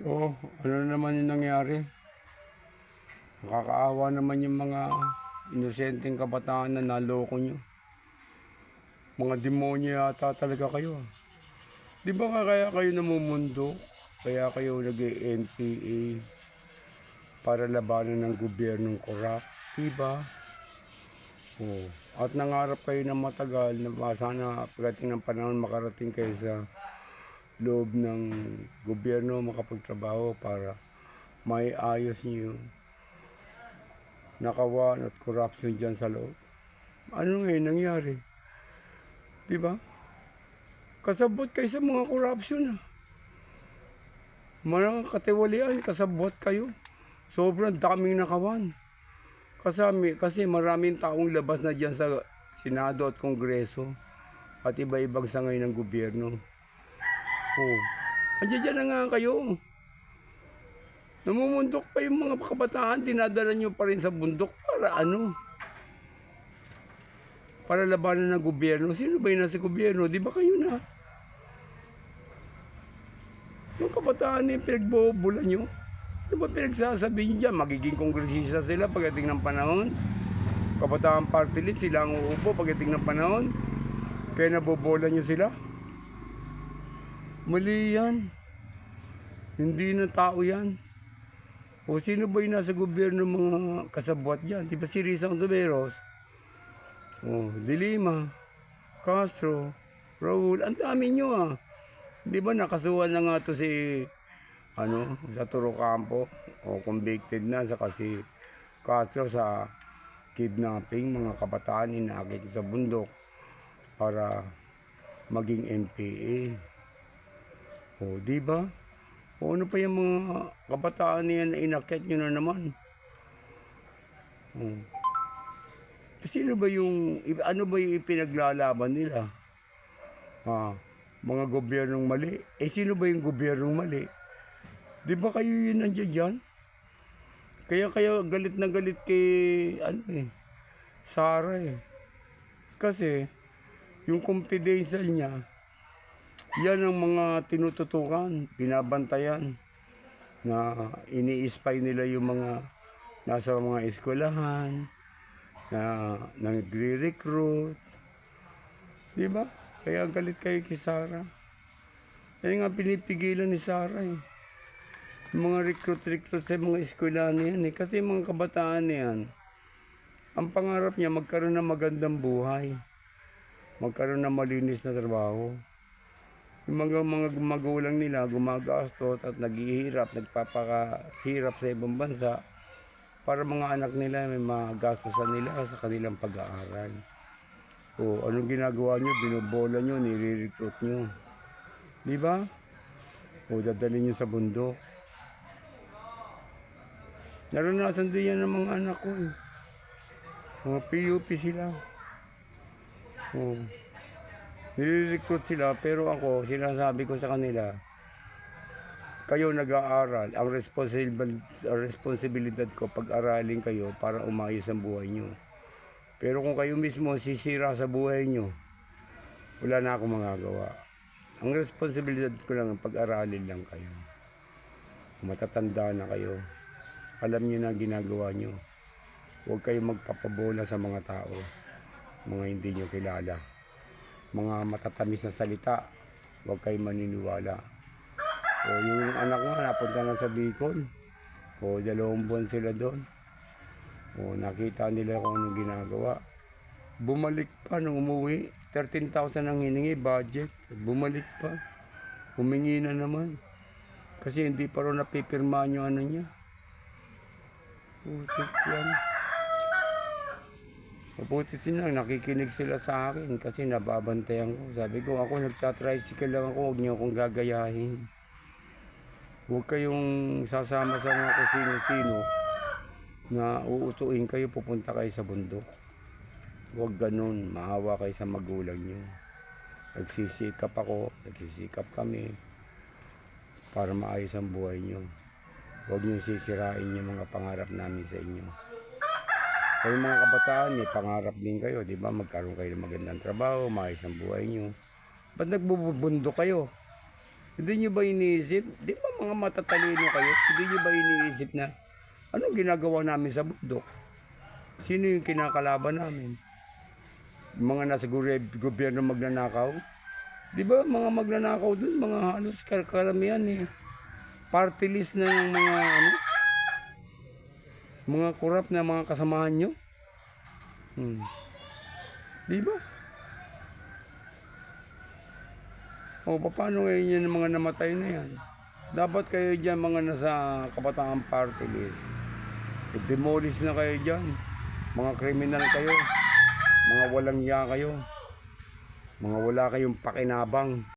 Oh, ano naman yung nangyari? Nakakaawa naman yung mga inosenteng kabataan na naloko nyo. Mga demonyo yata talaga kayo. Di ba kaya kayo namumundo? Kaya kayo nag-NPA para labanan ng gobyernong korap? Diba? Oh. At nangarap kayo ng matagal na sana pagdating ng panahon makarating kayo sa loob ng gobyerno, makapagtrabaho para may ayos niyo nakawan at corruption dyan sa loob. Ano ngayon nangyari? Diba? Kasabot kayo sa mga corruption. Mga katiwalian, kasabot kayo. Sobrang daming nakawan. Kasi maraming taong labas na dyan sa Senado at Kongreso at iba-ibang sangay ng gobyerno. Oh, andiyan dyan na nga kayo. Namumundok pa yung mga kabataan, dinadala nyo pa rin sa bundok para ano? Para labanan ng gobyerno. Sino ba yung nasa gobyerno? Di ba kayo na? Yung kabataan yung pinagbobola nyo. Ano ba pinagsasabi nyo dyan? Magiging kongresista sila pagdating ng panahon. Kabataan party list, sila ang uupo pagdating ng panahon. Kaya nabobola nyo sila. Mali yan. Hindi na tao yan. O sino ba yung nasa gobyerno mga kasabwat dyan? Di ba si Risa Ontiveros? O, Dilima, Castro, Raul, ang dami nyo. Di ba nakasuhan na nga to si sa Torocampo o convicted na sa kasi Castro sa kidnapping mga kabataan inaakit sa bundok para maging MPA. O, di ba? O ano pa yung mga kabataan niyan na inakyat nyo na naman? O. Sino ba yung, ano ba yung ipinaglalaban nila? Mga gobyernong mali. Sino ba yung gobyernong mali? Di ba kayo yun nandiyan dyan? Kaya galit na galit kay, Sara Kasi, yung confidential niya, yan ang mga tinututukan, binabantayan, na ini-spy nila yung mga nasa mga eskwelahan, na nagre-recruit. Di ba? Kaya galit kayo kay Sara. Kaya nga pinipigilan ni Sara yung mga recruit sa mga eskwelahan yan Kasi mga kabataan yan, ang pangarap niya magkaroon ng magandang buhay. Magkaroon ng malinis na trabaho. Yung mga magulang nila gumagastos at naghihirap, nagpapakahirap sa ibang bansa para mga anak nila may magastosan nila sa kanilang pag-aaral. O anong ginagawa nyo? Binobola nyo, nire-recruit nyo. Di ba? O dadalhin nyo sa bundok. Naranasan din yan ng mga anak ko Mga PUP sila. O, nire-recruit sila pero ako, sinasabi ko sa kanila, kayo nag-aaral, ang responsibilidad ko pag-aralin kayo para umayos ang buhay nyo. Pero kung kayo mismo sisira sa buhay nyo, wala na akong magagawa. Ang responsibilidad ko lang pag-aralin lang kayo. Matatanda na kayo. Alam nyo na ang ginagawa nyo. Huwag kayong magpapabola sa mga tao, mga hindi nyo kilala. Mga matatamis na salita, huwag kayong maniniwala. O yung anak nga napunta na sa Bicol. O 2 buwan sila doon. O nakita nila kung anong ginagawa. Bumalik pa nung umuwi. 13,000 ang hiningi budget. Bumalik pa. Humingi na naman. Kasi hindi pa rin napipirmahan yung niya. Putik yan. Mabuti sila, nakikinig sila sa akin kasi nababantayan ko. Sabi ko, ako nagtatricycle lang ako, huwag niyo akong gagayahin. Huwag kayong sasama sa mga kung sino-sino na uutuin kayo, pupunta kayo sa bundok. Huwag ganun, maawa kayo sa magulang nyo. Nagsisikap ako, nagsisikap kami para maayos ang buhay nyo. Huwag nyo sisirain yung mga pangarap namin sa inyo. Kayong mga kabataan, may pangarap din kayo, di ba? Magkaroon kayo ng magandang trabaho, maayos ang buhay nyo. Ba't nagbubundok kayo? Hindi nyo ba iniisip? Di ba mga matatalino kayo? Hindi nyo ba iniisip na anong ginagawa namin sa bundok? Sino yung kinakalaban namin? Mga nasa gobyerno magnanakaw? Di ba mga magnanakaw dun, mga halos karamihan eh. Party list na ng mga ano, mga korap na mga kasamahan nyo. Di ba? O paano ngayon yan mga namatay na yan? Dapat kayo dyan mga nasa Kabataan Party List. I-demolish na kayo dyan. Mga kriminal kayo. Mga walang iya kayo. Mga wala kayong pakinabang.